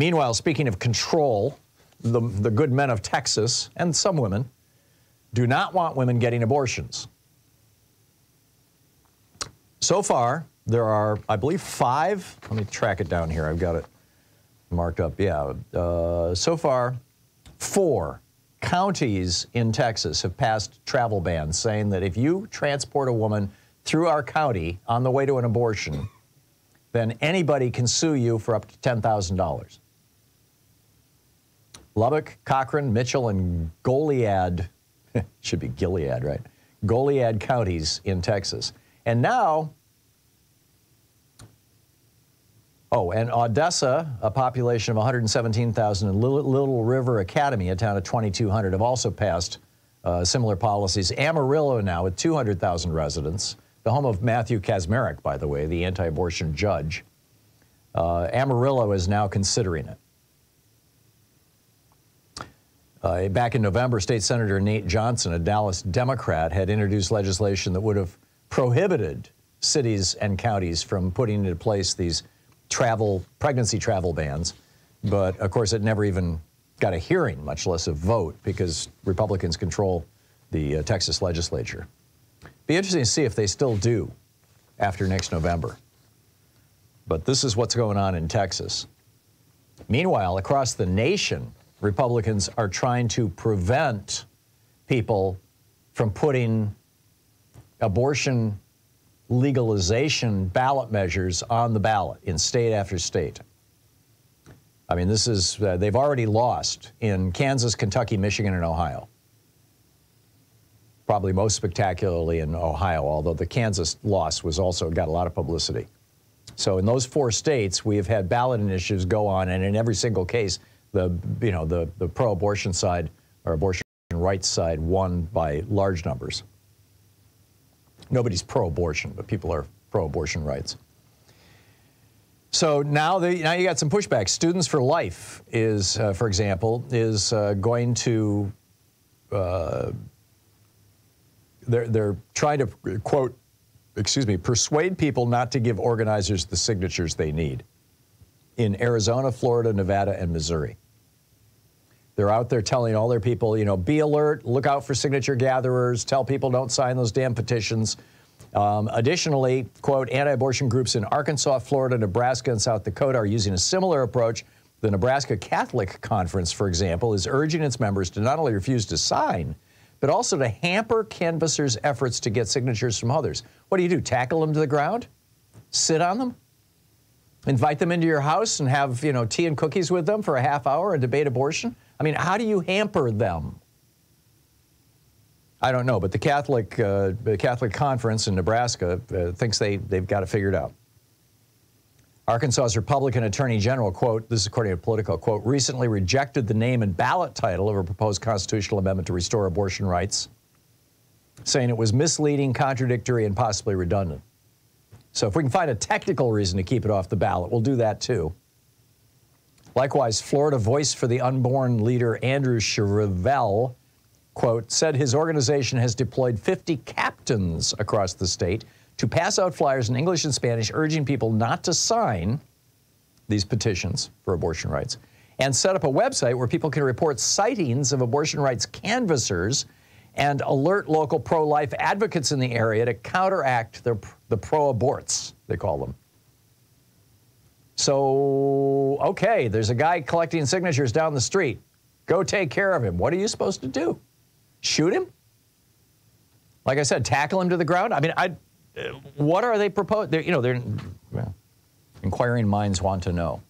Meanwhile, speaking of control, the good men of Texas, and some women, do not want women getting abortions. So far, there are, I believe, 5. Let me track it down here. I've got it marked up. Yeah. So far, 4 counties in Texas have passed travel bans saying that if you transport a woman through our county on the way to an abortion, then anybody can sue you for up to $10,000. Lubbock, Cochran, Mitchell, and Goliad, should be Gilead, right? Goliad counties in Texas. And now, and Odessa, a population of 117,000, and Little River Academy, a town of 2,200, have also passed similar policies. Amarillo now, with 200,000 residents, the home of Matthew Kaczmarek, by the way, the anti-abortion judge. Amarillo is now considering it. Back in November, State Senator Nate Johnson, a Dallas Democrat, had introduced legislation that would have prohibited cities and counties from putting into place these pregnancy travel bans. But, of course, it never even got a hearing, much less a vote, because Republicans control the Texas legislature. Be interesting to see if they still do after next November. But this is what's going on in Texas. Meanwhile, across the nation, Republicans are trying to prevent people from putting abortion legalization ballot measures on the ballot in state after state. I mean, this is, they've already lost in Kansas, Kentucky, Michigan, and Ohio. Probably most spectacularly in Ohio, although the Kansas loss was also got a lot of publicity. So in those 4 states, we have had ballot initiatives go on, and in every single case, the pro-abortion side or abortion rights side won by large numbers. Nobody's pro-abortion, but people are pro-abortion rights. So now you got some pushback. Students for Life is, for example, is going to, they're trying to, quote, persuade people not to give organizers the signatures they need in Arizona, Florida, Nevada, and Missouri. They're out there telling all their people, be alert, look out for signature gatherers, tell people don't sign those damn petitions. Additionally, quote, anti-abortion groups in Arkansas, Florida, Nebraska, and South Dakota are using a similar approach. The Nebraska Catholic Conference, for example, is urging its members to not only refuse to sign, but also to hamper canvassers' efforts to get signatures from others. What do? Tackle them to the ground? Sit on them? Invite them into your house and have, tea and cookies with them for a half hour and debate abortion? I mean, how do you hamper them? I don't know, but the Catholic Conference in Nebraska thinks they've got it figured out. Arkansas's Republican Attorney General, quote, this is according to Politico, quote, recently rejected the name and ballot title of a proposed constitutional amendment to restore abortion rights, saying it was misleading, contradictory, and possibly redundant. So if we can find a technical reason to keep it off the ballot, we'll do that too. Likewise, Florida Voice for the Unborn leader Andrew Chevelle, quote, said his organization has deployed 50 captains across the state to pass out flyers in English and Spanish urging people not to sign these petitions for abortion rights, and set up a website where people can report sightings of abortion rights canvassers and alert local pro-life advocates in the area to counteract the pro-aborts, they call them. So, okay, there's a guy collecting signatures down the street. Go take care of him. What are you supposed to do? Shoot him? Like I said, tackle him to the ground? I mean, what are they proposing? Well, inquiring minds want to know.